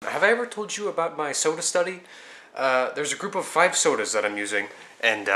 Have I ever told you about my soda study? There's a group of 5 sodas that I'm using, and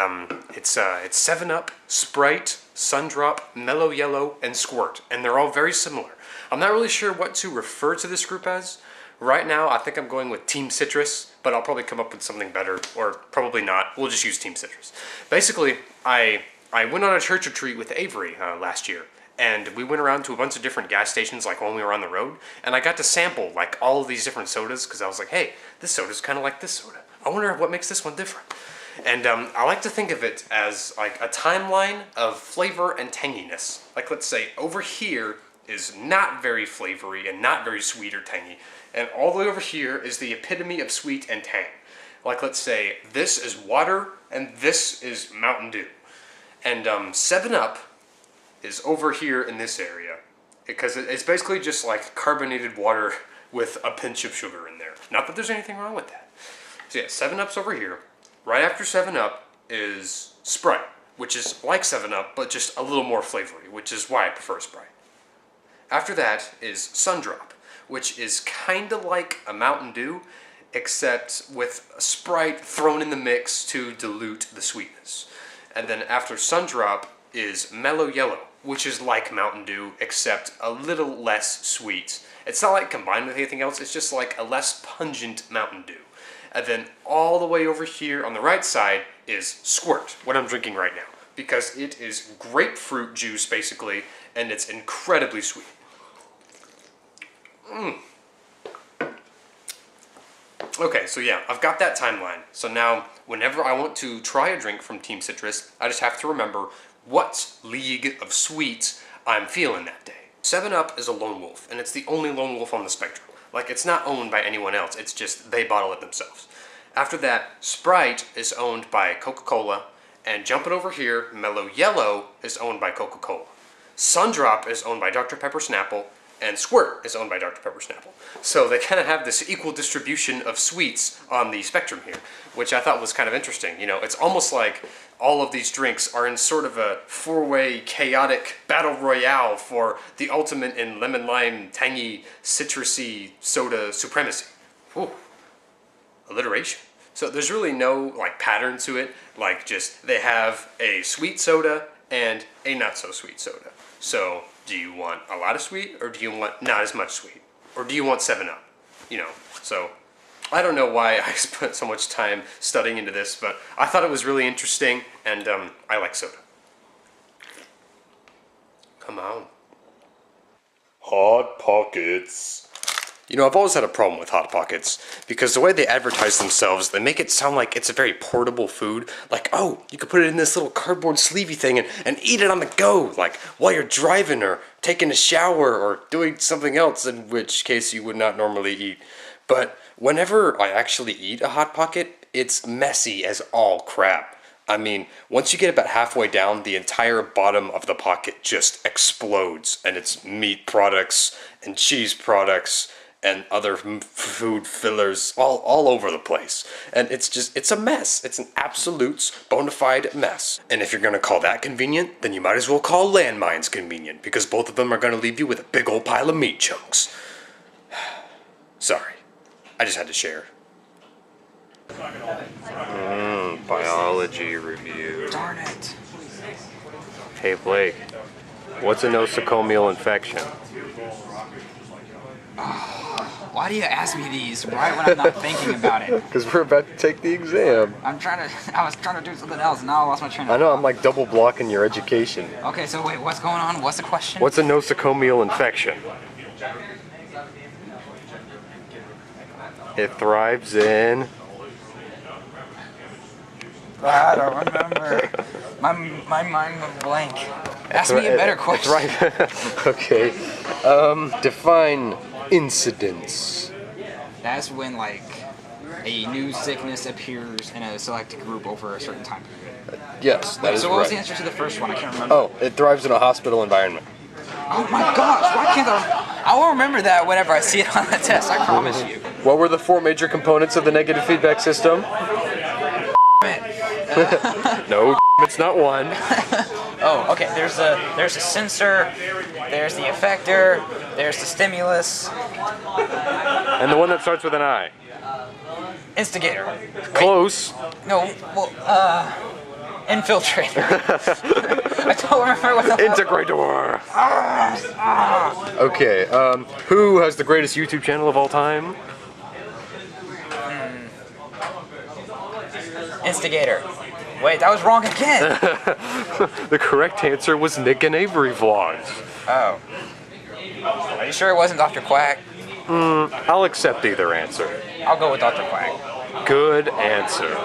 it's 7-Up, Sprite, Sundrop, Mellow Yellow, and Squirt, and they're all very similar. I'm not really sure what to refer to this group as. Right now, I think I'm going with Team Citrus, but I'll probably come up with something better, or probably not. We'll just use Team Citrus. Basically, I went on a church retreat with Avery last year, and we went around to a bunch of different gas stations like when we were on the road, and I got to sample like all of these different sodas because I was like, hey, this soda's kind of like this soda. I wonder what makes this one different. And I like to think of it as like a timeline of flavor and tanginess. Like, let's say over here is not very flavory and not very sweet or tangy, and all the way over here is the epitome of sweet and tang. Like, let's say this is water and this is Mountain Dew. And 7-Up is over here in this area because it's basically just like carbonated water with a pinch of sugar in there. Not that there's anything wrong with that. So yeah, 7-Up's over here. Right after 7-Up is Sprite, which is like 7-Up, but just a little more flavory, which is why I prefer Sprite. After that is Sundrop, which is kind of like a Mountain Dew, except with Sprite thrown in the mix to dilute the sweetness. And then after Sundrop is Mellow Yellow, which is like Mountain Dew, except a little less sweet. It's not like combined with anything else, it's just like a less pungent Mountain Dew. And then all the way over here on the right side is Squirt, what I'm drinking right now, because it is grapefruit juice basically, and it's incredibly sweet. Okay, so yeah, I've got that timeline. So now, whenever I want to try a drink from Team Citrus, I just have to remember what league of sweets I'm feeling that day. 7-Up is a lone wolf, and it's the only lone wolf on the spectrum. Like, it's not owned by anyone else, it's just they bottle it themselves. After that, Sprite is owned by Coca-Cola, and jumping over here, Mellow Yellow is owned by Coca-Cola. Sundrop is owned by Dr. Pepper Snapple, and Squirt is owned by Dr. Pepper Snapple. So they kind of have this equal distribution of sweets on the spectrum here, which I thought was kind of interesting. You know, it's almost like all of these drinks are in sort of a 4-way chaotic battle royale for the ultimate in lemon lime tangy citrusy soda supremacy. Whew. Alliteration. So there's really no like pattern to it, like just they have a sweet soda and a not so sweet soda. So do you want a lot of sweet, or do you want not as much sweet? Or do you want 7-Up? You know, so I don't know why I spent so much time studying into this, but I thought it was really interesting, and I like soda. Come on. Hot Pockets. You know, I've always had a problem with Hot Pockets, because the way they advertise themselves, they make it sound like it's a very portable food. Like, oh, you could put it in this little cardboard sleevey thing and eat it on the go, like while you're driving or taking a shower or doing something else, in which case you would not normally eat. But whenever I actually eat a Hot Pocket, it's messy as all crap. I mean, once you get about halfway down, the entire bottom of the pocket just explodes, and it's meat products and cheese products and other food fillers all over the place. And it's a mess. It's an absolute bona fide mess. And if you're gonna call that convenient, then you might as well call landmines convenient, because both of them are gonna leave you with a big old pile of meat chunks. Sorry, I just had to share. Biology review. Darn it. Hey Blake, what's a nosocomial infection? Why do you ask me these right when I'm not thinking about it? Because we're about to take the exam. I was trying to do something else, and now I lost my train of thought. I know, I'm like double blocking your education. Okay, so wait, what's going on? What's the question? What's a nosocomial infection? It thrives in... I don't remember. My mind went blank. Ask me a better question. Right. Okay. Define incidence. That's when, like, a new sickness appears in a selected group over a certain time period. Yes, that is So what was right. the answer to the first one? I can't remember. Oh, it thrives in a hospital environment. Oh my gosh, why can't I will remember that whenever I see it on the test, I promise you. What were the 4 major components of the negative feedback system? No, it's not one. Oh, okay. There's a sensor, there's the effector, there's the stimulus. And the one that starts with an I. Instigator. Close. No, well, infiltrator. I don't remember what the Integrator. Okay, who has the greatest YouTube channel of all time? Instigator. Wait, that was wrong again. The correct answer was Nick and Avery Vlogs. Oh. Are you sure it wasn't Dr. Quack? I'll accept either answer. I'll go with Dr. Quack. Good answer.